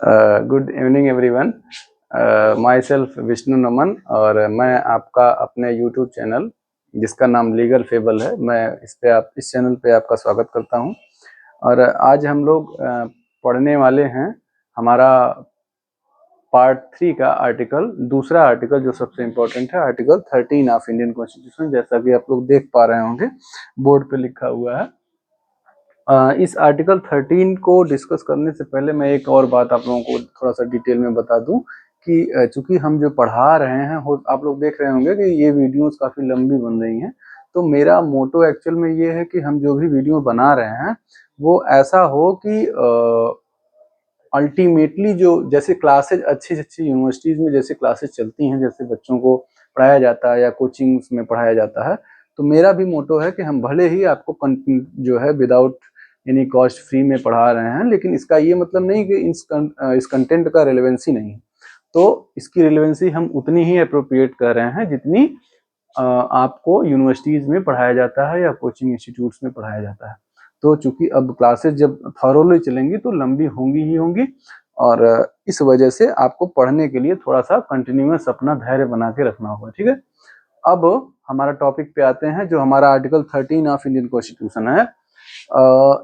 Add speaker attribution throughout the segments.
Speaker 1: Good evening everyone. Myself Vishnu Naman और मैं आपका अपने यूट्यूब चैनल जिसका नाम लीगल फेबल है, मैं इस चैनल पे आपका स्वागत करता हूं। और आज हम लोग पढ़ने वाले हैं हमारा पार्ट 3 का दूसरा आर्टिकल जो सबसे इम्पोर्टेंट है, आर्टिकल 13 ऑफ इंडियन कॉन्स्टिट्यूशन। जैसा कि आप लोग देख पा रहे होंगे बोर्ड पे लिखा हुआ है। इस आर्टिकल 13 को डिस्कस करने से पहले मैं एक और बात आप लोगों को थोड़ा सा डिटेल में बता दूं कि चूंकि हम जो पढ़ा रहे हैं आप लोग देख रहे होंगे कि ये वीडियोस काफ़ी लंबी बन रही हैं। तो मेरा मोटो एक्चुअल में ये है कि हम जो भी वीडियो बना रहे हैं वो ऐसा हो कि अल्टीमेटली जो जैसे क्लासेज अच्छी अच्छी यूनिवर्सिटीज़ में जैसे क्लासेज चलती हैं, जैसे बच्चों को पढ़ाया जाता है या कोचिंग्स में पढ़ाया जाता है, तो मेरा भी मोटो है कि हम भले ही आपको जो है विदाउट यानी कॉस्ट फ्री में पढ़ा रहे हैं, लेकिन इसका ये मतलब नहीं कि इस कंटेंट का रिलेवेंसी नहीं। तो इसकी रिलेवेंसी हम उतनी ही अप्रोप्रिएट कर रहे हैं जितनी आपको यूनिवर्सिटीज़ में पढ़ाया जाता है या कोचिंग इंस्टीट्यूट्स में पढ़ाया जाता है। तो चूंकि अब क्लासेस जब थॉरोली चलेंगी तो लंबी होंगी ही होंगी, और इस वजह से आपको पढ़ने के लिए थोड़ा सा कंटिन्यूअस अपना धैर्य बना के रखना होगा। ठीक है, अब हमारा टॉपिक पे आते हैं। जो हमारा आर्टिकल 13 ऑफ इंडियन कॉन्स्टिट्यूशन है,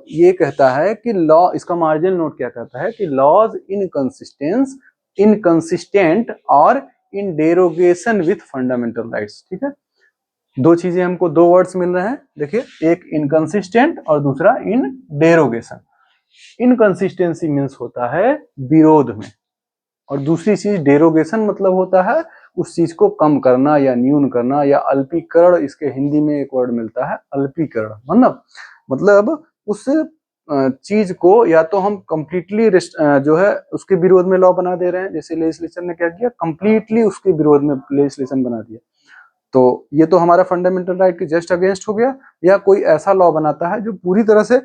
Speaker 1: ये कहता है कि लॉ, इसका मार्जिनल नोट क्या कहता है कि लॉज इनकंसिस्टेंट और in derogation with fundamental rights. ठीक है, दो चीजें हमको, दो वर्ड्स मिल रहे हैं। देखिए, एक इनकंसिस्टेंट और दूसरा इन डेरोगेशन। इनकंसिस्टेंसी मीन्स होता है विरोध में, और दूसरी चीज डेरोगेशन मतलब होता है उस चीज को कम करना या न्यून करना या अल्पीकरण। इसके हिंदी में एक वर्ड मिलता है अल्पीकरण। मतलब उस चीज को या तो हम कंप्लीटली जो है उसके विरोध में लॉ बना दे रहे हैं, जैसे लेजिस्लेशन ने क्या किया, कंप्लीटली उसके विरोध में लेजिस्लेशन बना दिया। तो ये तो हमारा फंडामेंटल राइट के जस्ट अगेंस्ट हो गया। या कोई ऐसा लॉ बनाता है जो पूरी तरह से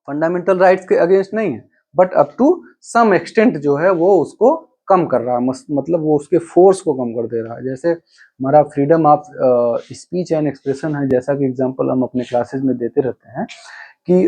Speaker 1: फंडामेंटल राइट्स के अगेंस्ट नहीं है, but up to some extent जो है वो उसको कम कर रहा है, मतलब वो उसके फोर्स को कम कर दे रहा है। जैसे हमारा freedom of speech and expression है, जैसा कि एग्जांपल हम अपने क्लासेस में देते रहते हैं कि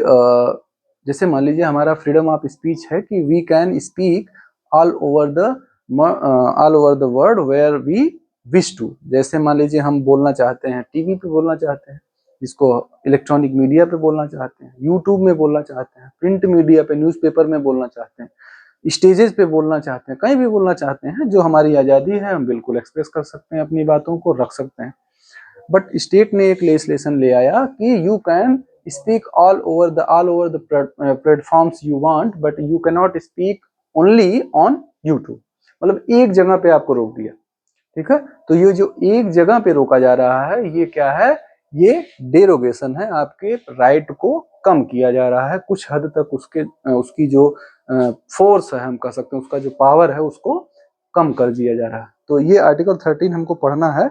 Speaker 1: जैसे मान लीजिए हमारा फ्रीडम ऑफ स्पीच है कि we can speak all over the world where we wish to. जैसे मान लीजिए हम बोलना चाहते हैं, टीवी पे बोलना चाहते हैं, इसको इलेक्ट्रॉनिक मीडिया पे बोलना चाहते हैं, यूट्यूब में बोलना चाहते हैं, प्रिंट मीडिया पे, न्यूज़पेपर में बोलना चाहते हैं, स्टेजेस पे बोलना चाहते हैं, कहीं भी बोलना चाहते हैं, जो हमारी आज़ादी है, हम बिल्कुल एक्सप्रेस कर सकते हैं, अपनी बातों को रख सकते हैं। बट स्टेट ने एक लेजिस्लेशन ले आया कि you can speak all over the platforms you want, but you can not speak only on YouTube. मतलब एक जगह पे आपको रोक दिया। ठीक है, तो ये जो एक जगह पे रोका जा रहा है, ये क्या है, ये डेरोगेशन है। आपके राइट को कम किया जा रहा है कुछ हद तक, उसकी जो फोर्स है, हम कह सकते हैं उसका जो पावर है, उसको कम कर दिया जा रहा है। तो ये आर्टिकल 13 हमको पढ़ना है,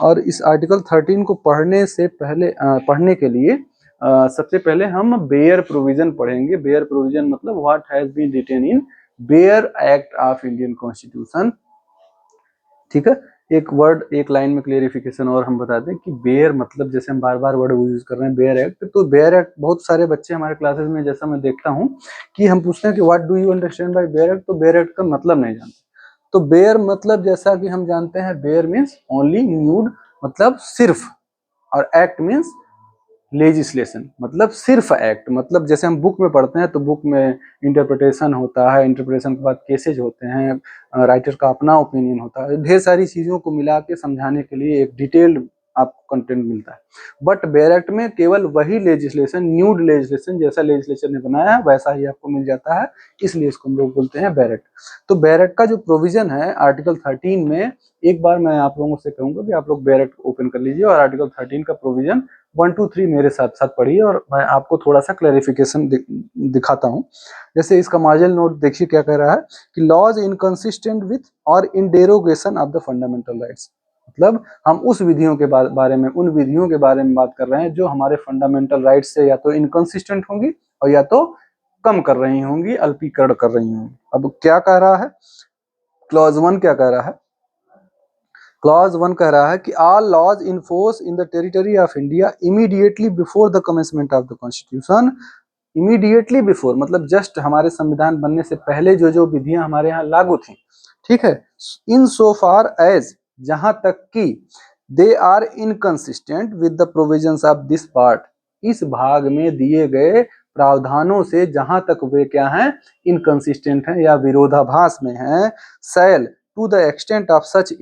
Speaker 1: और इस आर्टिकल 13 को पढ़ने के लिए सबसे पहले हम बेयर प्रोविजन पढ़ेंगे। बेयर प्रोविजन मतलब what has been written in bare act of Indian constitution. ठीक है, एक वर्ड, एक लाइन में क्लियरिफिकेशन और हम बता दें कि बेयर मतलब, जैसे हम बार बार वर्ड यूज कर रहे हैं बेयर एक्ट, तो बेयर एक्ट बहुत सारे बच्चे हमारे क्लासेस में, जैसा मैं देखता हूं कि हम पूछते हैं कि what do you understand by bare act, तो बेयर एक्ट का मतलब नहीं जानते। तो बेयर मतलब जैसा कि हम जानते हैं, बेयर मीन्स ओनली, न्यूड मतलब सिर्फ, और एक्ट मीन्स लेजिस्लेशन मतलब सिर्फ एक्ट। मतलब जैसे हम बुक में पढ़ते हैं तो बुक में इंटरप्रिटेशन होता है, इंटरप्रिटेशन के बाद केसेज होते हैं, राइटर का अपना ओपिनियन होता है, ढेर सारी चीज़ों को मिला के समझाने के लिए एक डिटेल्ड आपको कंटेंट मिलता है। बट बेयर एक्ट में केवल वही लेजिस्लेशन, न्यूड लेजिस्लेशन, जैसा लेजिस्लेचर ने बनाया है वैसा ही आपको मिल जाता है, इसलिए इसको हम लोग बोलते हैं बेयर एक्ट। तो बेयर एक्ट का जो प्रोविजन है आर्टिकल 13 में, एक बार मैं आप लोगों से कहूंगा कि आप लोग बेयर एक्ट ओपन कर लीजिए और आर्टिकल 13 का प्रोविजन 1 2 3 मेरे साथ साथ पढ़िए, और मैं आपको थोड़ा सा क्लैरिफिकेशन दिखाता हूँ। जैसे इसका मार्जिनल नोट देखिए क्या कह रहा है कि laws inconsistent with or in derogation of the fundamental rights. मतलब हम उस विधियों के बारे में, उन विधियों के बारे में बात कर रहे हैं जो हमारे फंडामेंटल राइट्स से या तो इनकंसिस्टेंट होंगी और या तो कम कर रही होंगी, अल्पीकरण कर रही होंगी। अब क्या कह रहा है, क्लॉज 1 क्या कह रहा है, क्लॉज 1 कह रहा है कि all laws in force in the territory of India immediately before the commencement of the constitution immediately before मतलब जस्ट हमारे संविधान बनने से पहले जो जो विधियां हमारे यहाँ लागू थी, ठीक है, इन सो फार एज जहां तक कि they are inconsistent with the provisions of this part, इस भाग में दिए गए प्रावधानों से जहां तक वे क्या हैं, इनकंसिस्टेंट हैं या विरोधाभास में हैं, shall to the extent of such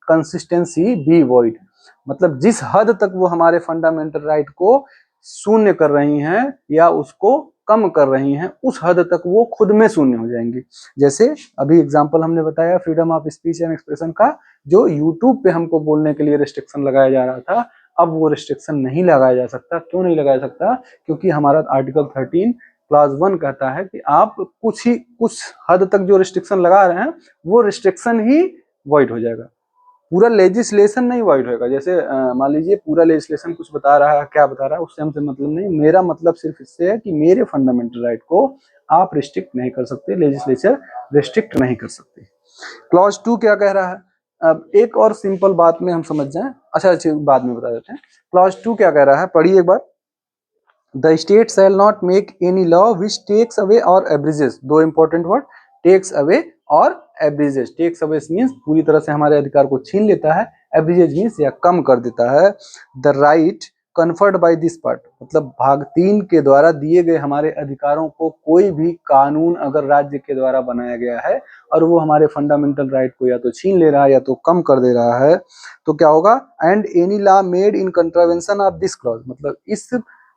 Speaker 1: consistency be void, मतलब जिस हद तक वो हमारे फंडामेंटल राइट को शून्य कर रही हैं या उसको कम कर रही हैं, उस हद तक वो खुद में शून्य हो जाएंगी। जैसे अभी एग्जांपल हमने बताया freedom of speech and expression का, जो यूट्यूब पे हमको बोलने के लिए रिस्ट्रिक्शन लगाया जा रहा था, अब वो रिस्ट्रिक्शन नहीं लगाया जा सकता। क्यों नहीं लगाया सकता? क्योंकि हमारा आर्टिकल 13 क्लॉज 1 कहता है कि आप कुछ हद तक जो रिस्ट्रिक्शन लगा रहे हैं वो रिस्ट्रिक्शन ही वॉइड हो जाएगा, पूरा लेजिस्लेशन नहीं वॉइड होगा। जैसे मान लीजिए पूरा लेजिस्लेशन कुछ बता रहा है, क्या बता रहा है उससे हमसे मतलब नहीं, मेरा मतलब सिर्फ इससे है कि मेरे फंडामेंटल राइट को आप रिस्ट्रिक्ट नहीं कर सकते, लेजिस्लेचर रिस्ट्रिक्ट नहीं कर सकते। क्लॉज 2 क्या कह रहा है? अब एक और सिंपल बात में हम समझ जाएं, अच्छा बाद में बता देते हैं। क्लॉज 2 क्या कह रहा है, पढ़िए एक बार। The state shall not make any law which takes away or abridges, दो important word, takes away or एब्रिजेस। Takes away means पूरी तरह से हमारे अधिकार को छीन लेता है, एब्रिजेस मीन्स या कम कर देता है। The right conferred by this part, मतलब भाग 3 के द्वारा दिए गए हमारे अधिकारों को कोई भी कानून अगर राज्य के द्वारा बनाया गया है और वो हमारे फंडामेंटल राइट को या तो छीन ले रहा है या तो कम कर दे रहा है, तो क्या होगा? And any law made in contravention of this clause, मतलब इस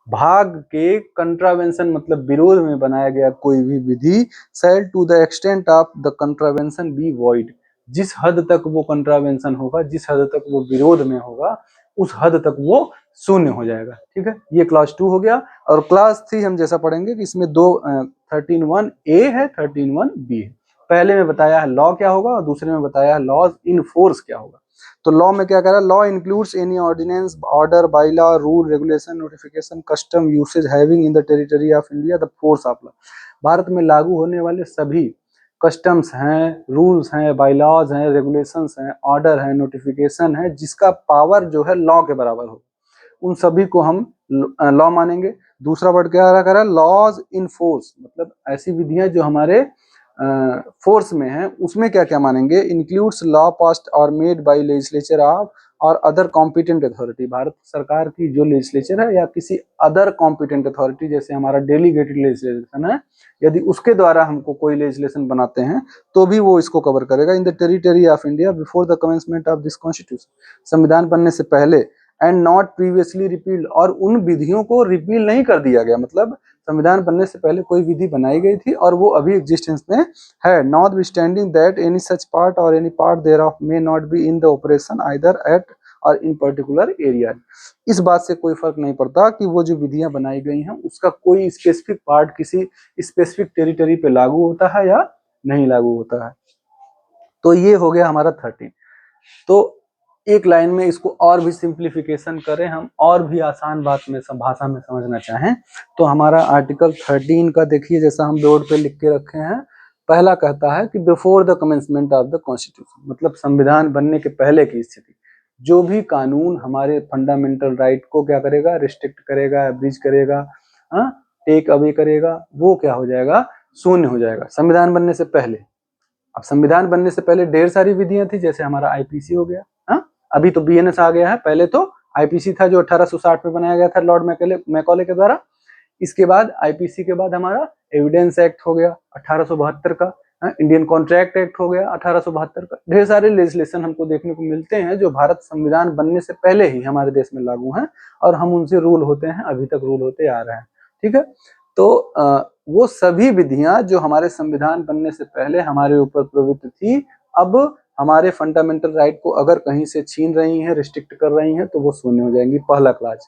Speaker 1: भाग के कंट्रावेंशन मतलब विरोध में बनाया गया कोई भी विधि, shall to the extent of the contravention be void, जिस हद तक वो कंट्रावेंशन होगा, जिस हद तक वो विरोध में होगा, उस हद तक वो शून्य हो जाएगा। ठीक है, ये क्लास 2 हो गया। और क्लास 3 हम जैसा पढ़ेंगे कि इसमें दो 13(1)A है, 13(1)B है। पहले में बताया है लॉ क्या होगा और दूसरे में बताया है लॉज इन फोर्स क्या होगा। तो लॉ में क्या कह रहा है? Law includes any ordinance, order, bylaw, rule, regulation, notification, custom, usage having in the territory of India the force of law. Bharat में लागू होने वाले सभी कस्टम्स हैं, रूल्स हैं, बायलॉज हैं, रेगुलेशंस हैं, ऑर्डर हैं, नोटिफिकेशन है, जिसका पावर जो है लॉ के बराबर हो, उन सभी को हम लॉ मानेंगे। दूसरा वर्ड क्या रहा है? लॉज इन फोर्स, मतलब ऐसी विधियां जो हमारे फोर्स में है, उसमें क्या क्या मानेंगे? इंक्लूड्स लॉ पास्ड और मेड बाय लेजिस्लेचर ऑफ और अदर कॉम्पिटेंट अथॉरिटी, भारत सरकार की जो लेजिस्लेचर है या किसी अदर कॉम्पिटेंट अथॉरिटी, जैसे हमारा डेलीगेटेड लेजिस्लेशन है, यदि उसके द्वारा हमको कोई लेजिस्लेशन बनाते हैं तो भी वो इसको कवर करेगा। इन the territory of India before the commencement of this constitution, संविधान बनने से पहले, एंड नॉट प्रीवियसली रिपील्ड, और उन विधियों को रिपील नहीं कर दिया गया, मतलब संविधान बनने से पहले कोई विधि बनाई गई थी और वो अभी एग्जिस्टेंस में है। Notwithstanding that any such part or any part thereof may not be in the operation either at or in particular area. इस बात से कोई फर्क नहीं पड़ता कि वो जो विधियां बनाई गई हैं उसका कोई स्पेसिफिक पार्ट किसी स्पेसिफिक टेरिटरी पे लागू होता है या नहीं लागू होता है। तो ये हो गया हमारा 13। तो एक लाइन में इसको और भी सिंप्लीफिकेशन करें हम, और भी आसान बात में भाषा में समझना चाहें, तो हमारा आर्टिकल 13 का देखिए, जैसा हम बोर्ड पे लिख के रखे हैं। पहला कहता है कि before the commencement of the constitution, मतलब संविधान बनने के पहले की स्थिति, जो भी कानून हमारे फंडामेंटल राइट को क्या करेगा? रिस्ट्रिक्ट करेगा, एब्रिज करेगा, टेक अवे करेगा, वो क्या हो जाएगा? शून्य हो जाएगा, संविधान बनने से पहले। अब संविधान बनने से पहले ढेर सारी विधियां थी, जैसे हमारा आईपीसी हो गया, अभी तो बीएनएस आ गया है, पहले तो आईपीसी था जो 1860 में बनाया गया था लॉर्ड मैकॉले के द्वारा। इसके बाद आईपीसी के बाद हमारा एविडेंस एक्ट हो गया 1872 का, इंडियन कॉन्ट्रैक्ट एक्ट हो गया 1872 का। ढेर सारे लेजिस्लेशन हमको देखने को मिलते हैं जो भारत संविधान बनने से पहले ही हमारे देश में लागू हैं और हम उनसे रूल होते हैं, अभी तक रूल होते आ रहे हैं। ठीक है, तो वो सभी विधियां जो हमारे संविधान बनने से पहले हमारे ऊपर प्रवृत्त थी, अब हमारे फंडामेंटल राइट को अगर कहीं से छीन रही हैं, रिस्ट्रिक्ट कर रही हैं, तो वो शून्य हो जाएंगी। पहला क्लाज।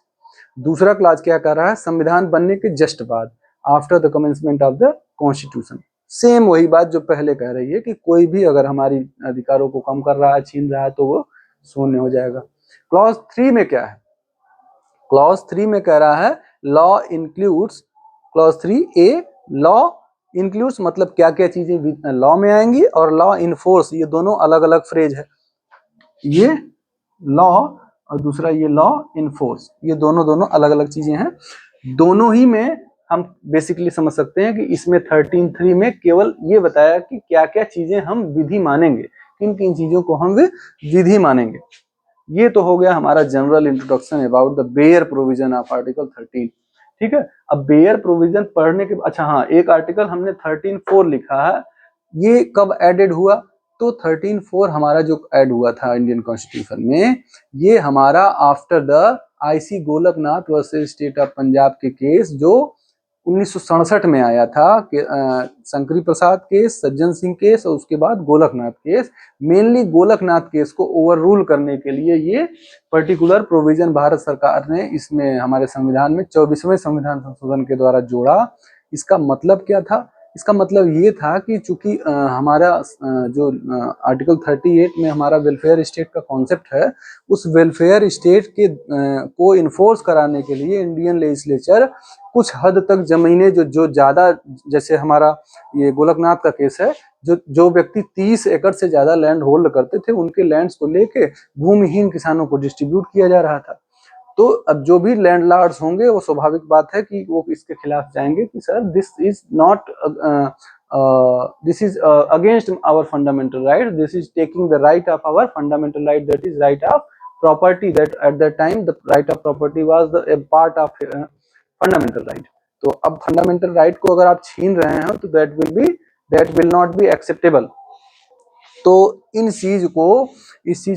Speaker 1: दूसरा क्लाज क्या कर रहा है? संविधान बनने के जस्ट बाद, after the commencement of the constitution, same वही बात जो पहले कह रही है कि कोई भी अगर हमारी अधिकारों को कम कर रहा है, छीन रहा है, तो वो शून्य हो जाएगा। क्लॉज 3 में क्या है? क्लॉज 3 में कह रहा है law includes, clause 3A, law includes मतलब क्या क्या चीजें लॉ में आएंगी, और लॉ इनफोर्स, ये दोनों अलग अलग फ्रेज है। ये लॉ और दूसरा ये लॉ इनफोर्स, ये दोनों अलग अलग चीजें हैं। दोनों ही में हम बेसिकली समझ सकते हैं कि इसमें 13(3) में केवल ये बताया कि क्या क्या चीजें हम विधि मानेंगे, किन किन चीजों को हम विधि मानेंगे। ये तो हो गया हमारा general introduction about the bare provision of article 13। ठीक है, अब बेयर प्रोविजन पढ़ने के, अच्छा हाँ, एक आर्टिकल हमने 13(4) लिखा है, ये कब एडेड हुआ? तो 13(4) हमारा जो ऐड हुआ था इंडियन कॉन्स्टिट्यूशन में, ये हमारा after the IC Golaknath versus state of Punjab के केस जो 1967 में आया था, शंकरी प्रसाद केस, सज्जन सिंह केस और उसके बाद Golaknath case. Mainly Golaknath case को ओवर रूल करने के लिए ये पर्टिकुलर प्रोविजन भारत सरकार ने इसमें हमारे संविधान में 24वें संविधान संशोधन के द्वारा जोड़ा। इसका मतलब क्या था? इसका मतलब ये था कि चूंकि हमारा जो आर्टिकल 38 में हमारा वेलफेयर स्टेट का कॉन्सेप्ट है, उस वेलफेयर स्टेट के को इन्फोर्स कराने के लिए इंडियन लेजिस्लेचर कुछ हद तक जमीनें जो ज्यादा, जैसे हमारा ये गोलकनाथ का केस है, जो व्यक्ति 30 एकड़ से ज्यादा लैंड होल्ड करते थे, उनके लैंड्स को लेके भूमिहीन किसानों को डिस्ट्रीब्यूट किया जा रहा था। तो अब जो भी लैंडलॉर्ड्स होंगे, वो स्वाभाविक बात है कि वो इसके खिलाफ जाएंगे कि sir this is not, this is against our fundamental right, this is taking the right of our fundamental right, that is right of property, that at that time the right of property was the part of fundamental right. तो अब fundamental right को अगर आप छीन रहे हैं तो that will not be acceptable. तो इस चीज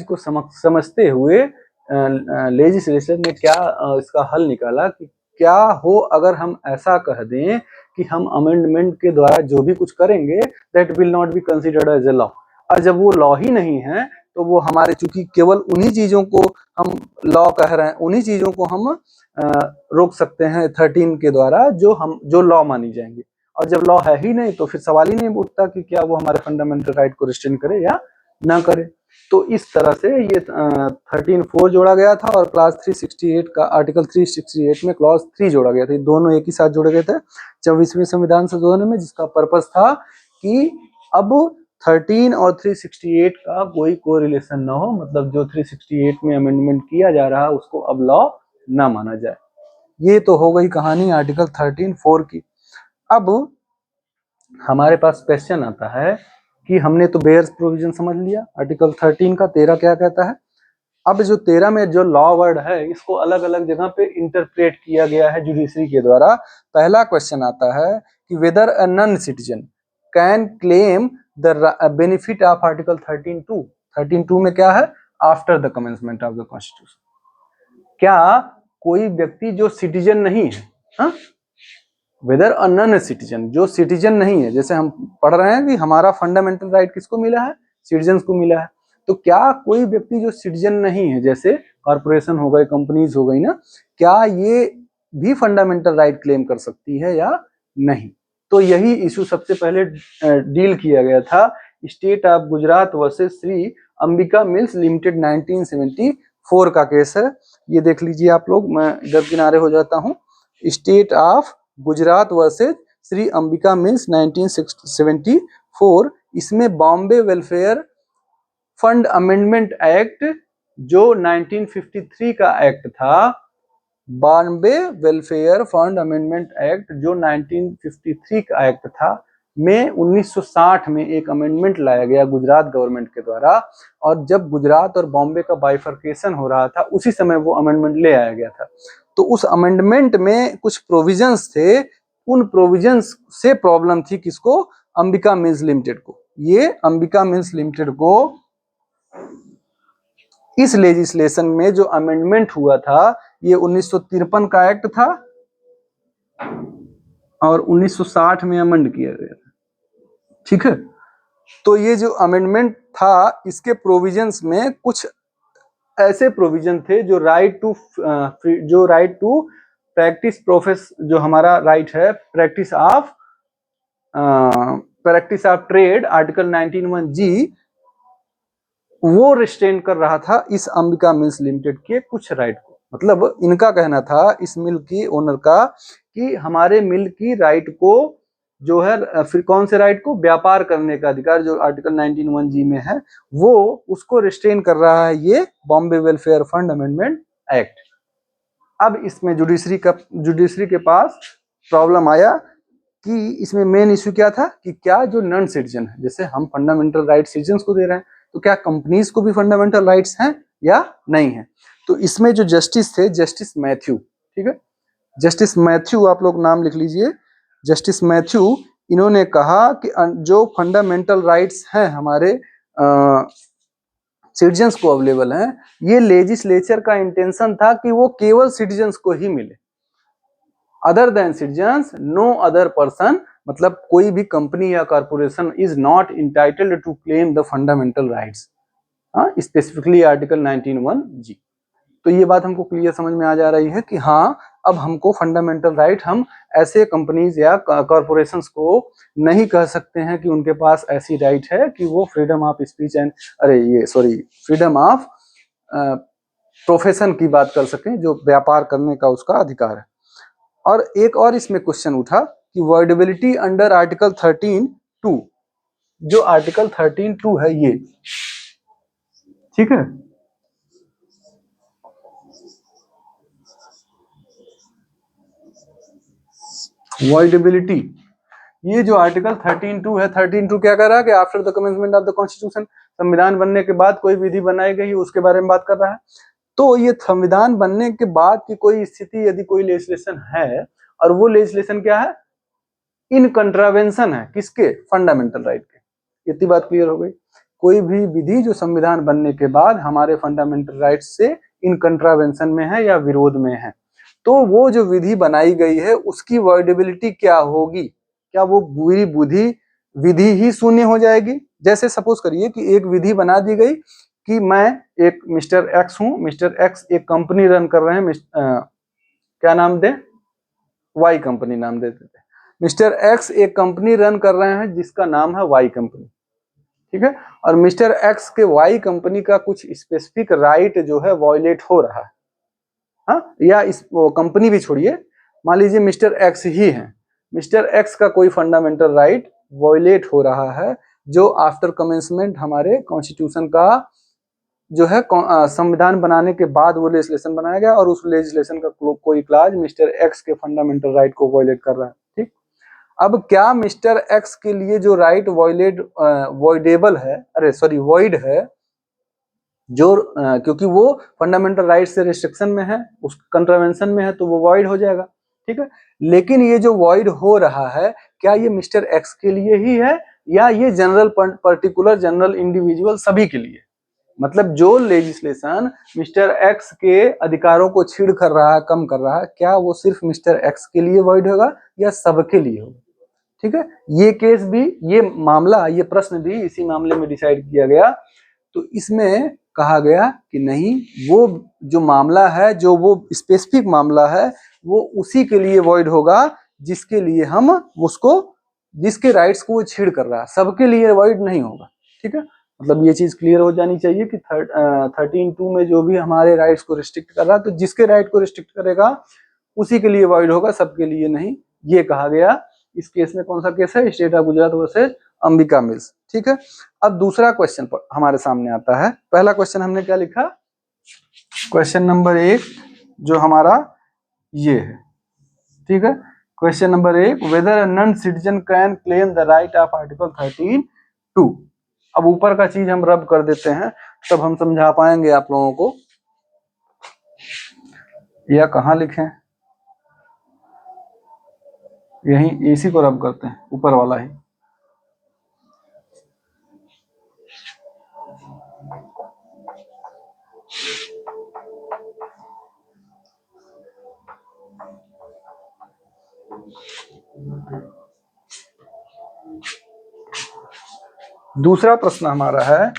Speaker 1: को समझते हुए लेजिस्लेचर ने क्या इसका हल निकाला कि क्या हो अगर हम ऐसा कह दें कि हम अमेंडमेंट के द्वारा जो भी कुछ करेंगे that will not be considered as a law. और जब वो लॉ ही नहीं है तो वो हमारे, चूंकि केवल उन्हीं चीजों को हम लॉ कह रहे हैं, उन्हीं चीजों को हम रोक सकते हैं 13 के द्वारा जो लॉ मानी जाएंगी। और जब लॉ है ही नहीं तो फिर सवाल ही नहीं उठता कि क्या वो हमारे फंडामेंटल राइट को रिस्ट्रेन करे या ना करे। तो इस तरह से ये 13(4) जोड़ा गया था और क्लास 368 का आर्टिकल 368 में क्लॉज 3 जोड़ा गया था। दोनों एक ही साथ जोड़े गए थे 24वें संविधान संशोधन में, जिसका पर्पस था कि अब 13 और 368 का कोई कोरिलेशन ना हो, मतलब जो 368 में अमेंडमेंट किया जा रहा है उसको अब लॉ ना माना जाए। ये तो हो गई कहानी आर्टिकल 13(4) की। अब हमारे पास क्वेश्चन आता है कि हमने तो बेयर्स प्रोविजन समझ लिया, आर्टिकल 13 का 13 क्या कहता है। अब जो 13 में जो लॉ वर्ड है इसको अलग अलग जगह पे इंटरप्रेट किया गया है जुडिशरी के द्वारा। पहला क्वेश्चन आता है कि weather a non citizen can claim the benefit of article 13(2). 13(2) में क्या है? After the commencement of the constitution. क्या कोई व्यक्ति जो सिटीजन नहीं है, हा? वेदर अ नॉन सिटीजन, जो सिटीजन नहीं है, जैसे हम पढ़ रहे हैं कि हमारा फंडामेंटल राइट किसको मिला है? सिटीजन्स को मिला है। तो क्या कोई व्यक्ति जो सिटीजन नहीं है, जैसे कॉर्पोरेशन हो गए, कंपनीज हो गई ना, क्या ये भी फंडामेंटल राइट क्लेम कर सकती है या नहीं? तो यही इशू सबसे पहले डील किया गया था। State of Gujarat versus Shri Ambika mills limited 1974 का केस है। ये देख लीजिए आप लोग, मैं इधर किनारे हो जाता हूँ। State of Gujarat versus Shri Ambika mills 1974। इसमें Bombay welfare fund amendment act जो 1953 का एक्ट था, Bombay welfare fund amendment act जो 1953 का एक्ट था, में 1960 में एक अमेंडमेंट लाया गया गुजरात गवर्नमेंट के द्वारा। और जब गुजरात और बॉम्बे का बाइफर्केशन हो रहा था उसी समय वो अमेंडमेंट ले आया गया था। तो उस अमेंडमेंट में कुछ प्रोविजंस थे, उन प्रोविजंस से प्रॉब्लम थी किसको? अंबिका मिल्स लिमिटेड को। ये अंबिका मिल्स लिमिटेड को इस लेजिस्लेशन में जो अमेंडमेंट हुआ था, ये 1953 का एक्ट था और 1960 में अमेंड किया गया था। ठीक है, तो ये जो अमेंडमेंट था इसके प्रोविजंस में कुछ ऐसे प्रोविजन थे जो राइट टू प्रैक्टिस प्रोफेस, जो हमारा राइट है practice of trade, article 19(1)(g), वो रिस्ट्रेन कर रहा था इस अंबिका मिल्स लिमिटेड के कुछ राइट को। मतलब इनका कहना था, इस मिल की ओनर का, कि हमारे मिल की राइट को जो है, फिर कौन से राइट को? व्यापार करने का अधिकार जो आर्टिकल 19(1)(g) में है, वो उसको रिस्ट्रेन कर रहा है ये Bombay welfare fund amendment act. अब इसमें जुडिशरी के पास प्रॉब्लम आया कि इसमें मेन इश्यू क्या था कि क्या जो नॉन सिटीजन है, जैसे हम फंडामेंटल राइट सिटीजन को दे रहे हैं, तो क्या कंपनीज को भी फंडामेंटल राइट्स हैं या नहीं है। तो इसमें जो जस्टिस थे, जस्टिस मैथ्यू, ठीक है, जस्टिस मैथ्यू, आप लोग नाम लिख लीजिए, जस्टिस मैथ्यू, इन्होंने कहा कि जो फंडामेंटल राइट्स हैं हमारे सिटीजन्स को अवेलेबल हैं, ये लेजिस्लेचर का इंटेंशन था कि वो केवल सिटीजन्स को ही मिले, other than citizens no other person, मतलब कोई भी कंपनी या corporation is not entitled to claim the fundamental rights, specifically article 19(1)(g। तो ये बात हमको क्लियर समझ में आ जा रही है कि हाँ, अब हमको फंडामेंटल राइट, हम ऐसे कंपनीज या कॉर्पोरेशंस को नहीं कह सकते हैं कि उनके पास ऐसी राइट है कि वो freedom of speech and freedom of profession की बात कर सकें, जो व्यापार करने का उसका अधिकार है। और एक और इसमें क्वेश्चन उठा कि वर्डेबिलिटी अंडर आर्टिकल 13(2), जो आर्टिकल 13(2) है ये, ठीक है, वॉइडेबिलिटी, ये जो आर्टिकल 13(2) है, 13(2) क्या कर रहा है कि after the commencement of the constitution, संविधान बनने के बाद कोई विधि बनाई गई उसके बारे में बात कर रहा है। तो ये संविधान बनने के बाद की कोई स्थिति, यदि कोई लेजिस्लेशन है और वो लेजिस्लेशन क्या है, इन कंट्रावेंशन है किसके, फंडामेंटल राइट के, इतनी बात क्लियर हो गई। कोई भी विधि जो संविधान बनने के बाद हमारे फंडामेंटल राइट से इन कंट्रावेंशन में है या विरोध में है, तो वो जो विधि बनाई गई है उसकी वर्डेबिलिटी क्या होगी, क्या वो पूरी विधि ही शून्य हो जाएगी। जैसे सपोज करिए कि एक विधि बना दी गई कि मैं एक मिस्टर एक्स हूं, मिस्टर एक्स एक कंपनी रन कर रहे हैं, क्या नाम दे, वाई कंपनी नाम दे देते, मिस्टर एक्स एक कंपनी रन कर रहे हैं जिसका नाम है वाई कंपनी, ठीक है, और मिस्टर एक्स के वाई कंपनी का कुछ स्पेसिफिक राइट जो है वॉयलेट हो रहा है, हाँ, या इस कंपनी भी छोड़िए, मान लीजिए मिस्टर एक्स ही है, मिस्टर एक्स का कोई फंडामेंटल राइट वॉयलेट हो रहा है, जो आफ्टर कमेंसमेंट हमारे कॉन्स्टिट्यूशन का जो है संविधान बनाने के बाद वो लेजिस्लेशन बनाया गया और उस लेजिस्लेशन का कोई क्लाज मिस्टर एक्स के फंडामेंटल राइट को वॉयलेट कर रहा है, ठीक। अब क्या मिस्टर एक्स के लिए जो राइट वॉइडेबल है, वॉइड है, जो क्योंकि वो फंडामेंटल राइट से रिस्ट्रिक्शन में है, उस कंट्रावेंशन में है, तो वो वॉइड हो जाएगा, ठीक है। लेकिन ये जो वॉइड हो रहा है, क्या ये मिस्टर एक्स के लिए ही है या ये जनरल पर्टिकुलर जनरल इंडिविजुअल सभी के लिए, मतलब जो लेजिस्लेशन मिस्टर एक्स के अधिकारों को छीड़ कर रहा है, कम कर रहा है, क्या वो सिर्फ मिस्टर एक्स के लिए वॉइड होगा या सबके लिए होगा, ठीक है। ये केस भी, ये मामला, ये प्रश्न भी इसी मामले में डिसाइड किया गया। तो इसमें कहा गया कि नहीं, वो जो मामला है, जो वो स्पेसिफिक मामला है, वो उसी के लिए वॉइड होगा जिसके लिए हम उसको, जिसके राइट्स को वो छीड़ कर रहा है, सबके लिए वॉइड नहीं होगा, ठीक है। मतलब ये चीज क्लियर हो जानी चाहिए कि 13(2) में जो भी हमारे राइट्स को रिस्ट्रिक्ट कर रहा है, तो जिसके राइट को रिस्ट्रिक्ट करेगा उसी के लिए वॉइड होगा, सबके लिए नहीं, ये कहा गया। इस केस में कौन सा केस है, state of Gujarat versus Ambika mills, ठीक है। अब दूसरा क्वेश्चन हमारे सामने आता है। पहला क्वेश्चन हमने क्या लिखा, क्वेश्चन नंबर 1 जो हमारा ये है, ठीक है। Question number 1, whether non citizen can claim the right of article 13(2)। अब ऊपर का चीज हम रब कर देते हैं, तब हम समझा पाएंगे आप लोगों को। या कहाँ लिखें, यही इसी को रब करते हैं, ऊपर वाला ही। दूसरा प्रश्न हमारा है,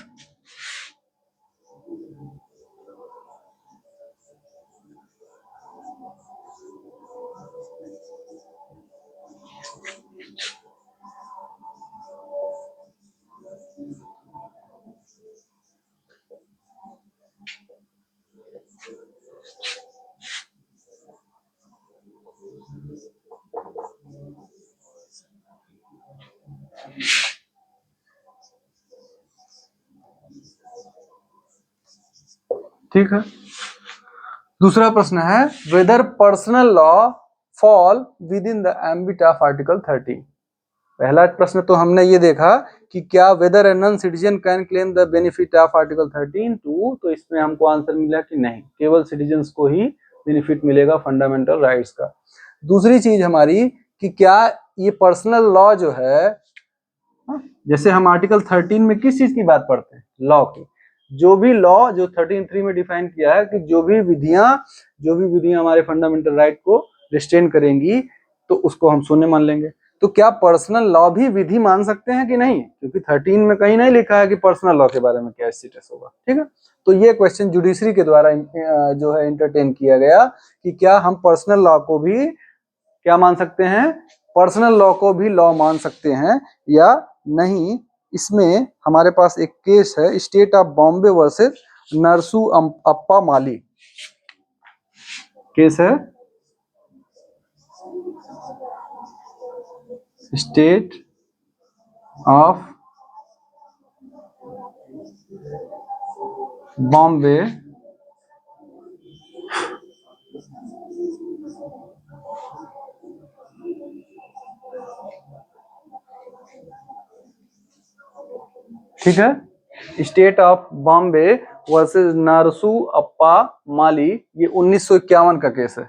Speaker 1: ठीक है। दूसरा प्रश्न है, whether personal law fall within the ambit of Article 13। पहला प्रश्न तो हमने ये देखा कि क्या whether a non citizen can claim the benefit of article 13(2), तो इसमें हमको आंसर मिला कि नहीं, केवल सिटीजन्स को ही बेनिफिट मिलेगा फंडामेंटल राइट्स का। दूसरी चीज हमारी कि क्या ये पर्सनल लॉ जो है, जैसे हम आर्टिकल 13 में किस चीज की बात पढ़ते हैं, लॉ की, जो भी लॉ जो 13(3) में डिफाइन किया है कि जो भी विधियां हमारे फंडामेंटल राइट को रिस्ट्रेन करेंगी तो उसको हम शून्य मान लेंगे। तो क्या पर्सनल लॉ भी विधि मान सकते हैं कि नहीं, क्योंकि 13 में कहीं नहीं लिखा है कि पर्सनल लॉ के बारे में क्या स्टेटस होगा। ठीक है, तो ये क्वेश्चन जुडिशरी के द्वारा जो है इंटरटेन किया गया कि क्या हम पर्सनल लॉ को भी क्या मान सकते हैं, पर्सनल लॉ को भी लॉ मान सकते हैं या नहीं। इसमें हमारे पास एक केस है, state of Bombay versus Narasu Appa Mali case है, स्टेट ऑफ बॉम्बे ठीक है, state of Bombay versus Narasu Appa Mali, ये 1951 का केस है।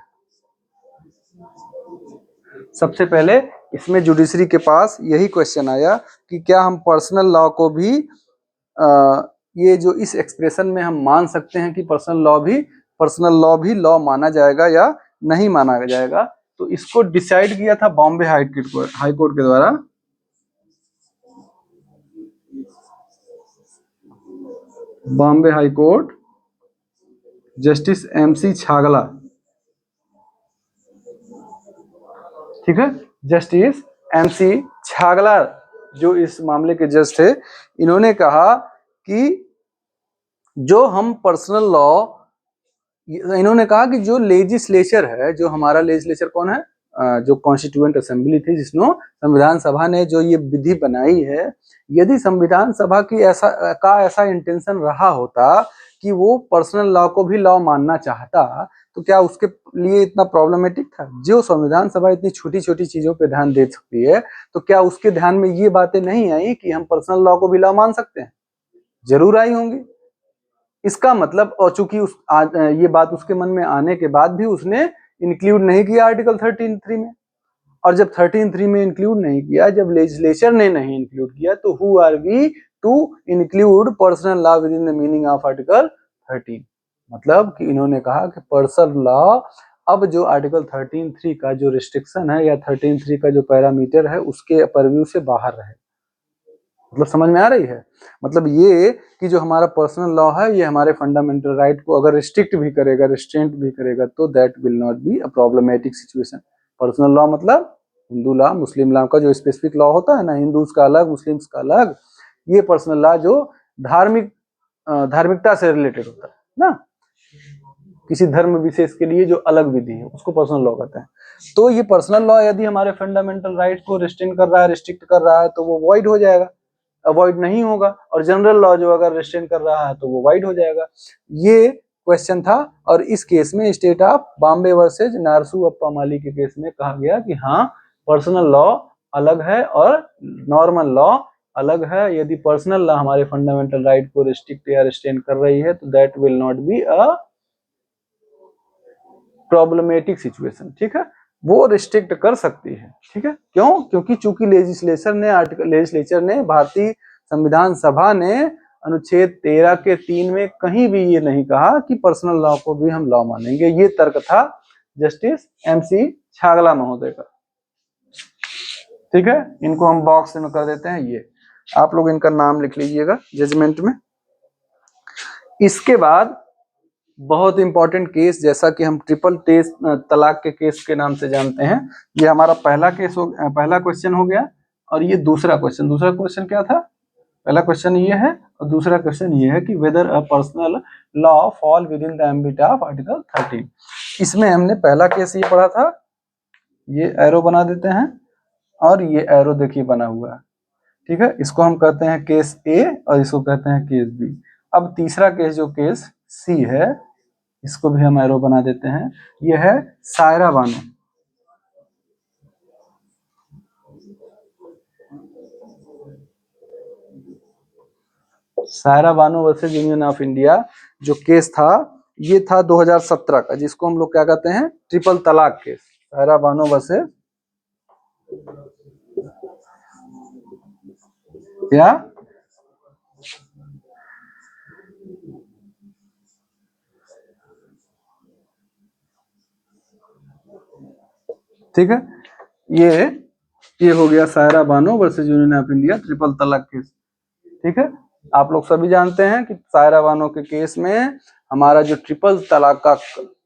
Speaker 1: सबसे पहले इसमें जुडिशरी के पास यही क्वेश्चन आया कि क्या हम पर्सनल लॉ को भी ये जो इस एक्सप्रेशन में हम मान सकते हैं कि पर्सनल लॉ भी लॉ माना जाएगा या नहीं माना जाएगा। तो इसको डिसाइड किया था बॉम्बे हाई कोर्ट के द्वारा। Bombay high court, justice MC Chagla, ठीक है, जस्टिस MC छागला जो इस मामले के जज थे, इन्होंने कहा कि जो हम पर्सनल लॉ, इन्होंने कहा कि जो लेजिस्लेचर है, जो हमारा लेजिस्लेचर कौन है, जो कॉन्स्टिट्यूएंट असेंबली थी, जिसमें संविधान सभा ने जो ये विधि बनाई है, यदि संविधान सभा की ऐसा इंटेंशन रहा होता कि वो पर्सनल लॉ को भी लॉ मानना चाहता, तो क्या उसके लिए इतना प्रॉब्लमेटिक था। जो संविधान सभा इतनी छोटी छोटी चीजों पे ध्यान दे सकती है, तो क्या उसके ध्यान में ये बातें नहीं आई कि हम पर्सनल लॉ को भी लॉ मान सकते हैं, जरूर आई होंगी। इसका मतलब, और चूंकि ये बात उसके मन में आने के बाद भी उसने इंक्लूड नहीं किया आर्टिकल 13(3) में, और जब 13(3) में इंक्लूड नहीं किया, जब लेजिस्लेचर ने नहीं इंक्लूड किया, तो who are we to include personal law within the meaning of article 13। मतलब कि इन्होंने कहा कि पर्सनल लॉ अब जो आर्टिकल 13(3) का जो रिस्ट्रिक्शन है या 13(3) का जो पैरामीटर है उसके परव्यू से बाहर रहे। मतलब समझ में आ रही है, मतलब ये कि जो हमारा पर्सनल लॉ है ये हमारे फंडामेंटल राइट को अगर रिस्ट्रिक्ट भी करेगा, रिस्ट्रेंट भी करेगा, तो that will not be a problematic situation. Personal law मतलब हिंदू लॉ, मुस्लिम लॉ का जो स्पेसिफिक लॉ होता है ना, हिंदूज का अलग, मुस्लिम्स का अलग, ये पर्सनल लॉ जो धार्मिकता से रिलेटेड होता है ना, किसी धर्म विशेष के लिए जो अलग विधि है उसको पर्सनल लॉ कहते हैं। तो ये पर्सनल लॉ यदि हमारे फंडामेंटल राइट को रिस्ट्रेंट कर रहा है, रिस्ट्रिक्ट कर रहा है, तो वो वॉइड हो जाएगा, अवॉइड नहीं होगा। और जनरल लॉ जो अगर रिस्ट्रेन कर रहा है तो वो वाइड हो जाएगा। ये क्वेश्चन था, और इस केस में स्टेट ऑफ बॉम्बे वर्सेज नारसू अप्पा माली के केस में कहा गया कि हाँ, पर्सनल लॉ अलग है और नॉर्मल लॉ अलग है। यदि पर्सनल लॉ हमारे फंडामेंटल राइट को रिस्ट्रिक्ट या रिस्ट्रेन कर रही है, तो that will not be a problematic situation. ठीक है, वो रिस्ट्रिक्ट कर सकती है। ठीक है, क्यों? क्योंकि चूंकि लेजिस्लेचर ने भारतीय संविधान सभा ने अनुच्छेद 13 के 3 में कहीं भी ये नहीं कहा कि पर्सनल लॉ को भी हम लॉ मानेंगे। ये तर्क था जस्टिस MC छागला महोदय का। ठीक है, इनको हम बॉक्स में कर देते हैं, ये आप लोग इनका नाम लिख लीजिएगा जजमेंट में। इसके बाद बहुत इंपॉर्टेंट केस, जैसा कि हम ट्रिपल तलाक के केस के नाम से जानते हैं, ये हमारा पहला क्वेश्चन हो गया। और ये दूसरा क्वेश्चन क्या था? पहला क्वेश्चन ये है और दूसरा क्वेश्चन ये है कि weather a personal law fall with in the ambit of article 13। इसमें हमने पहला केस ये पढ़ा था, ये एरो बना देते हैं और ये एरो देखिए बना हुआ है। ठीक है, इसको हम कहते हैं केस A और इसको कहते हैं केस B। अब तीसरा केस जो केस C है, इसको भी हम एरो बना देते हैं, यह है Saira Bano. Saira Bano versus union of India जो केस था ये था 2017 का, जिसको हम लोग क्या कहते हैं, ट्रिपल तलाक केस। सायरा बानो वर्सेज क्या, ठीक है, ये हो गया Saira Bano versus union of India triple तलाक केस। ठीक है, आप लोग सभी जानते हैं कि सायरा बानो के केस में हमारा जो ट्रिपल तलाक का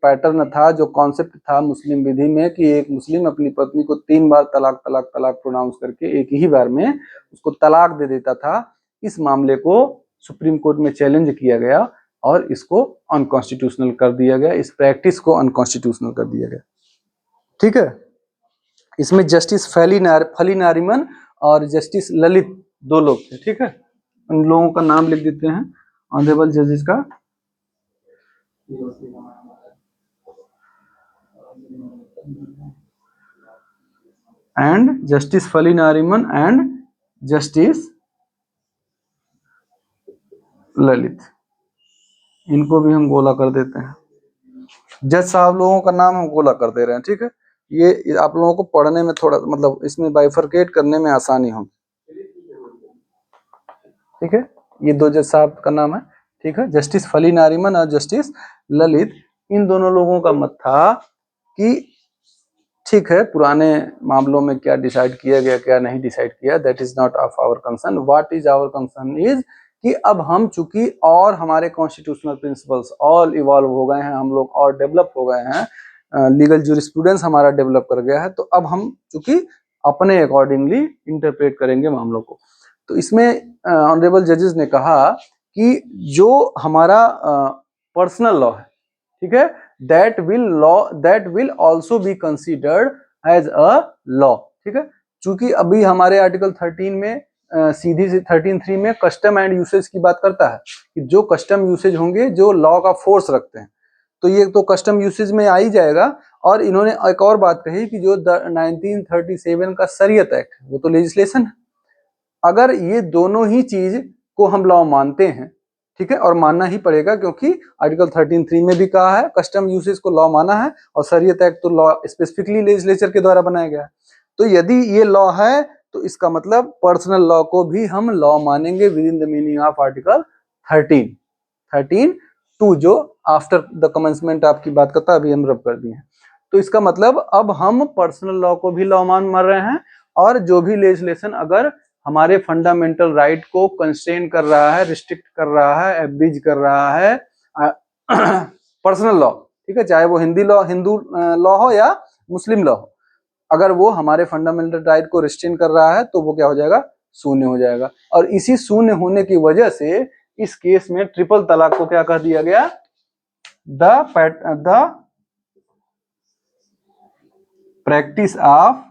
Speaker 1: पैटर्न था, जो कॉन्सेप्ट था मुस्लिम विधि में कि एक मुस्लिम अपनी पत्नी को 3 बार तलाक तलाक तलाक प्रोनाउंस करके एक ही बार में उसको तलाक दे देता था, इस मामले को सुप्रीम कोर्ट में चैलेंज किया गया और इसको अनकॉन्स्टिट्यूशनल कर दिया गया, इस प्रैक्टिस को अनकॉन्स्टिट्यूशनल कर दिया गया। ठीक है, इसमें जस्टिस फली नारिमन और जस्टिस ललित 2 लोग थे। ठीक है, उन लोगों का नाम लिख देते हैं ऑनरेबल जजेस का। एंड जस्टिस फली नारिमन एंड जस्टिस ललित, इनको भी हम गोला कर देते हैं। जज साहब लोगों का नाम हम गोला कर दे रहे हैं। ठीक है, ये आप लोगों को पढ़ने में थोड़ा मतलब इसमें बाइफरकेट करने में आसानी होगी। ठीक है, ये 2 जज साहब का नाम है। ठीक है, जस्टिस फली नारिमन और जस्टिस ललित, इन दोनों लोगों का मत था कि ठीक है, पुराने मामलों में क्या डिसाइड किया गया क्या नहीं डिसाइड किया, that is not of our concern. What is our concern is कि अब हम चूंकि और हमारे कॉन्स्टिट्यूशनल प्रिंसिपल्स ऑल इवॉल्व हो गए हैं, हम लोग और डेवलप हो गए हैं, लीगल जूरिस्प्रूडेंस हमारा डेवलप कर गया है, तो अब हम चूंकि अपने अकॉर्डिंगली इंटरप्रेट करेंगे मामलों को। तो इसमें ऑनरेबल जजेस ने कहा कि जो हमारा पर्सनल लॉ है, ठीक है, that will also be considered as a law। ठीक है, चूंकि अभी हमारे आर्टिकल 13 में सीधी सी 13(3) में कस्टम एंड यूसेज की बात करता है कि जो कस्टम यूसेज होंगे जो लॉ का फोर्स रखते हैं, तो ये तो कस्टम यूसेज में आ ही जाएगा। और इन्होंने एक और बात कही कि जो 1937 का शरीयत एक्ट वो तो लेजिस्लेशन है, अगर ये दोनों ही चीज को हम लॉ मानते हैं, ठीक है, और मानना ही पड़ेगा क्योंकि आर्टिकल 13(3) में भी कहा है कस्टम यूसेज को लॉ माना है, और शरीयत एक्ट तो लॉ स्पेसिफिकली लेजिस्लेचर के द्वारा बनाया गया है। तो यदि ये लॉ है तो इसका मतलब पर्सनल लॉ को भी हम लॉ मानेंगे with in the meaning of article 13(2) जो आफ्टर द कमेंसमेंट आपकी बात करता है, अभी हम रब कर दिए हैं। तो इसका मतलब अब हम पर्सनल लॉ को भी लॉ मान रहे हैं, और जो भी लेजिस्लेशन अगर हमारे फंडामेंटल राइट को कंस्ट्रेन कर रहा है, रिस्ट्रिक्ट कर रहा है, एब्रीज कर रहा है, पर्सनल लॉ, ठीक है, चाहे वो हिंदू लॉ हो या मुस्लिम लॉ हो, अगर वो हमारे फंडामेंटल राइट को रिस्ट्रेन कर रहा है तो वो क्या हो जाएगा, शून्य हो जाएगा। और इसी शून्य होने की वजह से इस केस में ट्रिपल तलाक को क्या कह दिया गया, द प्रैक्टिस ऑफ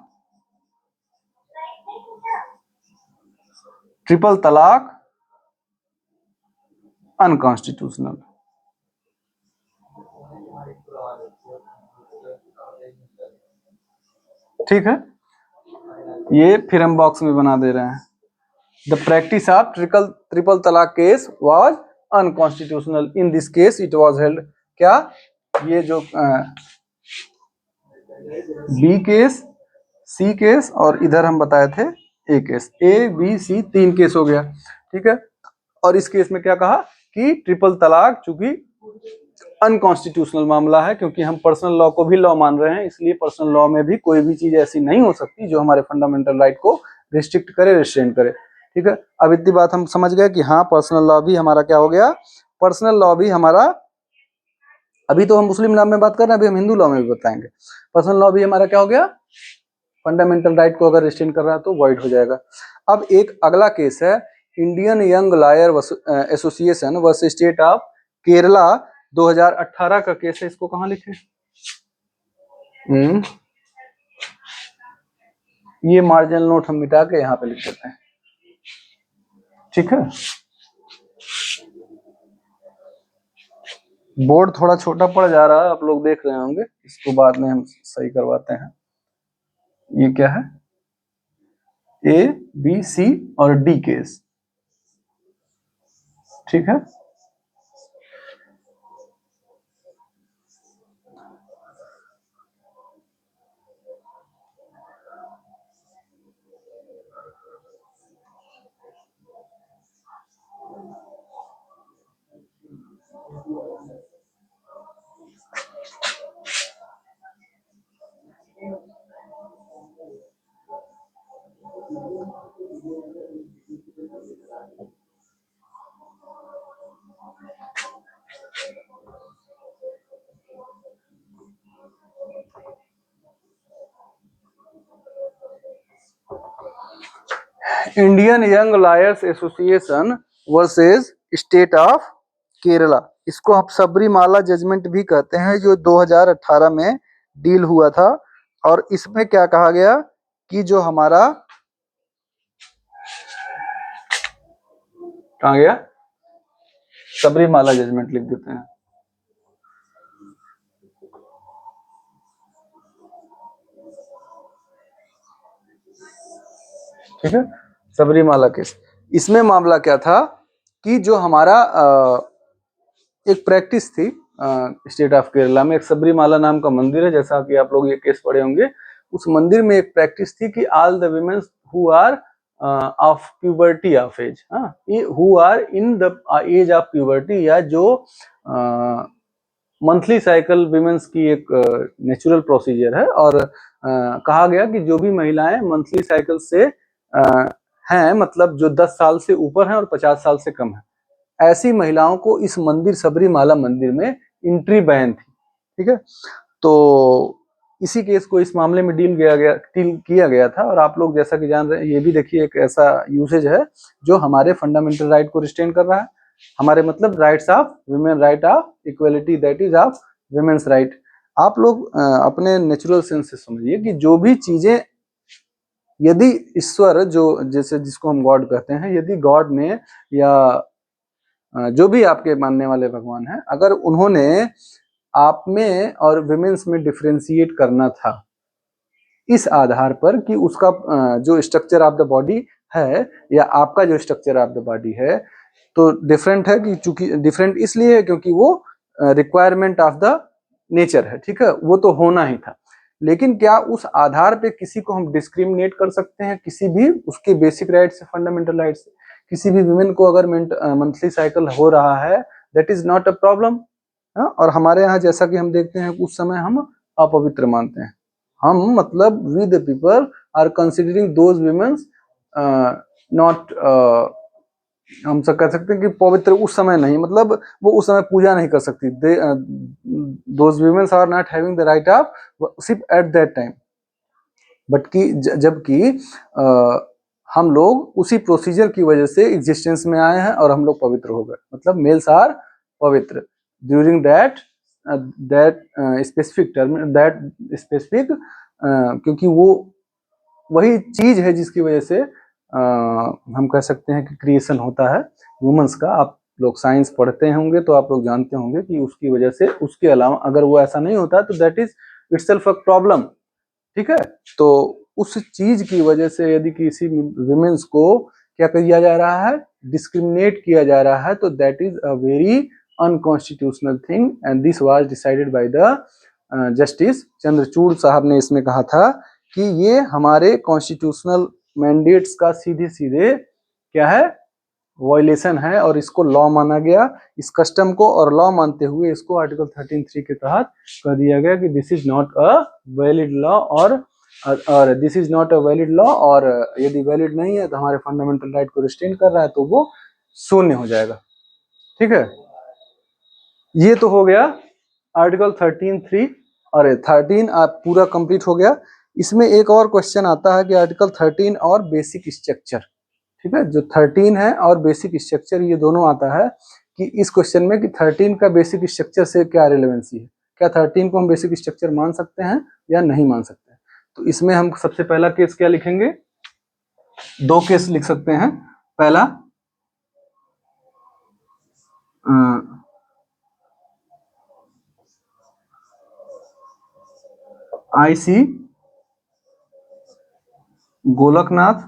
Speaker 1: ट्रिपल तलाक अनकॉन्स्टिट्यूशनल। ठीक है, ये फिर हम बॉक्स में बना दे रहे हैं। द प्रैक्टिस ऑफ ट्रिपल तलाक case was unconstitutional. In this case it was held क्या, ये जो बी केस, सी केस और इधर हम बताए थे A case, A B C 3 case हो गया। ठीक है, और इस केस में क्या कहा कि ट्रिपल तलाक चूंकि अनकॉन्स्टिट्यूशनल मामला है, क्योंकि हम पर्सनल लॉ को भी लॉ मान रहे हैं, इसलिए पर्सनल लॉ में भी कोई भी चीज ऐसी नहीं हो सकती जो हमारे फंडामेंटल राइट को रिस्ट्रिक्ट करे, रिस्ट्रेन करे। ठीक है, अब इतनी बात हम समझ गए कि हाँ पर्सनल लॉ भी हमारा क्या हो गया, पर्सनल लॉ भी हमारा, अभी तो हम मुस्लिम लॉ में बात कर रहे हैं, अभी हम हिंदू लॉ में भी बताएंगे, पर्सनल लॉ भी हमारा क्या हो गया, फंडामेंटल राइट को अगर रिस्ट्रेन कर रहा है तो वॉइड हो जाएगा। अब एक अगला केस है Indian young lawyer association versus state of Kerala, 2018 का केस है। इसको कहाँ लिखे, ये मार्जिनल नोट हम मिटा के यहाँ पे लिख देते हैं। ठीक है, बोर्ड थोड़ा छोटा पड़ जा रहा है, आप लोग देख रहे होंगे, इसको बाद में हम सही करवाते हैं। ये क्या है, ए बी सी और डी केस। ठीक है। Indian young lawyers association versus state of Kerala, इसको आप सबरीमाला जजमेंट भी कहते हैं, जो 2018 में डील हुआ था। और इसमें क्या कहा गया कि जो हमारा कहाँ गया, सबरीमाला जजमेंट लिख देते हैं, ठीक है, सबरीमाला केस। इसमें मामला क्या था कि जो हमारा एक प्रैक्टिस थी स्टेट ऑफ केरला में, एक सबरीमाला नाम का मंदिर है, जैसा कि आप लोग ये केस पढ़े होंगे। उस मंदिर में एक प्रैक्टिस थी कि all the women who are of puberty of age, who are in the age of puberty, या जो मंथली साइकिल वीमेंस की एक नेचुरल प्रोसीजर है, और कहा गया कि जो भी महिलाएं मंथली साइकिल से हैं, मतलब जो 10 साल से ऊपर हैं और 50 साल से कम है, ऐसी महिलाओं को इस मंदिर सबरीमाला मंदिर में एंट्री बैन थी। ठीक है, तो इसी केस को इस मामले में डील किया गया था। और आप लोग जैसा कि जान रहे हैं, ये भी देखिए एक ऐसा यूसेज है जो हमारे फंडामेंटल राइट को रिस्ट्रेन कर रहा है। हमारे मतलब rights of women, right of equality, that is of women's right. आप लोग अपने नेचुरल सेंस से समझिए कि जो भी चीजें, यदि ईश्वर, जो जैसे जिसको हम गॉड कहते हैं, यदि गॉड ने या जो भी आपके मानने वाले भगवान हैं, अगर उन्होंने आप में और विमेन्स में डिफरेंशिएट करना था इस आधार पर कि उसका जो स्ट्रक्चर ऑफ द बॉडी है या आपका जो स्ट्रक्चर ऑफ द बॉडी है, तो डिफरेंट है कि चूंकि डिफरेंट इसलिए है क्योंकि वो रिक्वायरमेंट ऑफ द नेचर है, ठीक है, वो तो होना ही था। लेकिन क्या उस आधार पे किसी को हम डिस्क्रिमिनेट कर सकते हैं, किसी भी उसके बेसिक राइट से, फंडामेंटल राइट से? किसी भी वुमेन को अगर मंथली साइकिल हो रहा है, that is not a problem. और हमारे यहाँ जैसा कि हम देखते हैं, उस समय हम अपवित्र मानते हैं। हम मतलब we the people are considering those womens not, हम सब कह सकते हैं कि पवित्र उस समय नहीं, मतलब वो उस समय पूजा नहीं कर सकती। Those womens are not having the right of worship at that time. But कि जबकि हम लोग उसी प्रोसीजर की वजह से एग्जिस्टेंस में आए हैं और हम लोग पवित्र हो गए, मतलब मेल्स आर पवित्र during that specific term, that specific, क्योंकि वो वही चीज है जिसकी वजह से हम कह सकते हैं कि क्रिएशन होता है ह्यूमंस का। आप लोग साइंस पढ़ते होंगे तो आप लोग जानते होंगे कि उसकी वजह से, उसके अलावा अगर वो ऐसा नहीं होता तो that is itself a problem. ठीक है, तो उस चीज की वजह से यदि किसी विमेन्स को क्या किया जा रहा है, डिस्क्रिमिनेट किया जा रहा है, तो that is a very unconstitutional thing, and this was decided by the justice Chandrachud साहब ने इसमें कहा था कि ये हमारे कॉन्स्टिट्यूशनल मैंडेट्स का सीधे सीधे क्या है, वायलेशन है, और इसको लॉ माना गया इस कस्टम को। और लॉ मानते हुए इसको आर्टिकल 13(3) के तहत कह दिया गया कि this is not a valid law, और this is not a valid law, और यदि वैलिड नहीं है तो हमारे फंडामेंटल राइट को रिस्ट्रेन कर रहा है, तो वो शून्य हो जाएगा। ठीक है, ये तो हो गया आर्टिकल 13(3), और 13 आप पूरा कंप्लीट हो गया। इसमें एक और क्वेश्चन आता है कि आर्टिकल 13 और बेसिक स्ट्रक्चर, ठीक है, जो 13 है और बेसिक स्ट्रक्चर, ये दोनों आता है कि इस क्वेश्चन में कि 13 का बेसिक स्ट्रक्चर से क्या रिलेवेंसी है, क्या 13 को हम बेसिक स्ट्रक्चर मान सकते हैं या नहीं मान सकते हैं। तो इसमें हम सबसे पहला केस क्या लिखेंगे, दो केस लिख सकते हैं। पहला IC Golaknath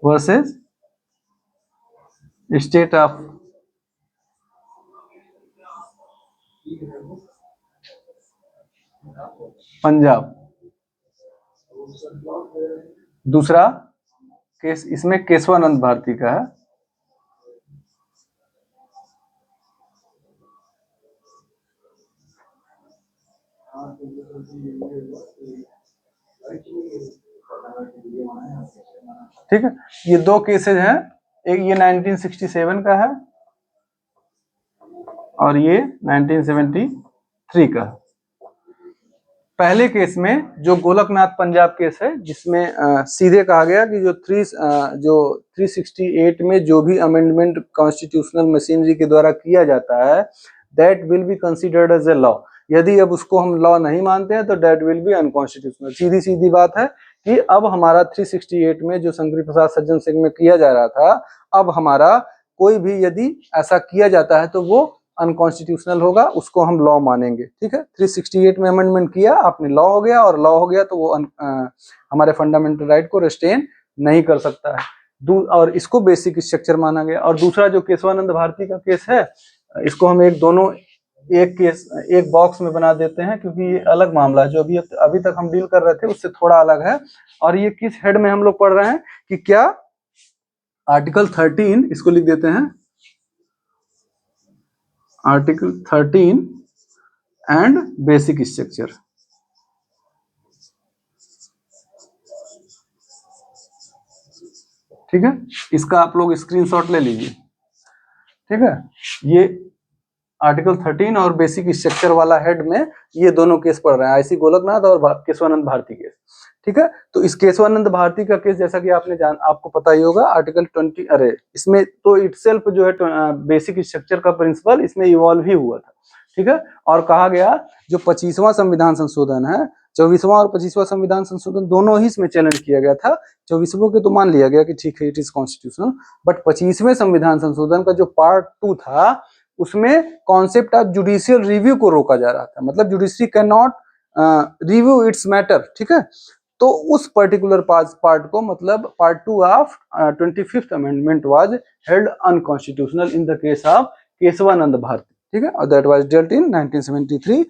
Speaker 1: versus state of Punjab. दूसरा केस इसमें केशवानंद भारती का है। ठीक है, ये दो केसेस हैं, एक ये 1967 का है और ये 1973 का। पहले केस में जो गोलकनाथ पंजाब केस है, जिसमें सीधे कहा गया कि जो 368 में जो भी अमेंडमेंट कॉन्स्टिट्यूशनल मशीनरी के द्वारा किया जाता है, that will be considered as a law. यदि अब उसको हम लॉ नहीं मानते हैं तो दैट विल बी अनकॉन्स्टिट्यूशनल। सीधी सीधी बात है कि अब हमारा 368 में जो शंकर प्रसाद सज्जन सिंह में किया जा रहा था, अब हमारा कोई भी यदि ऐसा किया जाता है तो वो अनकॉन्स्टिट्यूशनल होगा, उसको हम लॉ मानेंगे। ठीक है, 368 में अमेंडमेंट किया आपने, लॉ हो गया, और लॉ हो गया तो वो हमारे फंडामेंटल राइट को रिस्ट्रेन नहीं कर सकता है। और इसको बेसिक स्ट्रक्चर माना गया। और दूसरा जो केशवानंद भारती का केस है, इसको हम एक बॉक्स में बना देते हैं, क्योंकि ये अलग मामला है। जो अभी तक हम डील कर रहे थे उससे थोड़ा अलग है। और ये किस हेड में हम लोग पढ़ रहे हैं कि क्या आर्टिकल 13, इसको लिख देते हैं आर्टिकल 13 एंड बेसिक स्ट्रक्चर। ठीक है, इसका आप लोग स्क्रीनशॉट ले लीजिए। ठीक है, ये आर्टिकल 13 और बेसिक स्ट्रक्चर वाला हेड में ये दोनों केस पढ़ रहे हैं, आईसी गोलकनाथ और केशवानंद भारती केस। ठीक है, तो इस केशवानंद भारती का केस जैसा कि आपको पता ही होगा, आर्टिकल 20 इसमें तो इटसेल्फ जो है बेसिक स्ट्रक्चर का प्रिंसिपल इसमें इवॉल्व ही हुआ था। ठीक है, और कहा गया जो 25वां संविधान संशोधन है, 24वां और 25वां संविधान संशोधन दोनों ही इसमें चैलेंज किया गया था। 24वां के तो मान लिया गया कि ठीक है इट इज कॉन्स्टिट्यूशनल, बट 25वें संविधान संशोधन का जो पार्ट 2 था, उसमें कॉन्सेप्ट ऑफ जुडिशियल रिव्यू को रोका जा रहा था। मतलब judiciary can not review its matter. ठीक है, तो उस पर्टिकुलर पार्ट को, मतलब part 2 of 25th amendment was held unconstitutional in the case of Keshavananda Bharati. ठीक है, और दैट वाज डेल्ट इन 1973।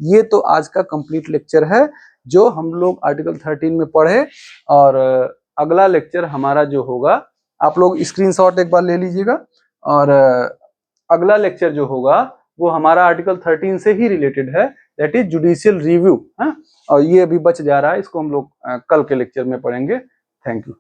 Speaker 1: ये तो आज का कंप्लीट लेक्चर है जो हम लोग आर्टिकल 13 में पढ़े। और अगला लेक्चर हमारा जो होगा, आप लोग स्क्रीनशॉट एक बार ले लीजिएगा, और अगला लेक्चर जो होगा वो हमारा आर्टिकल 13 से ही रिलेटेड है, दैट इज जुडिशियल रिव्यू। और ये अभी बच जा रहा है, इसको हम लोग कल के लेक्चर में पढ़ेंगे। Thank you.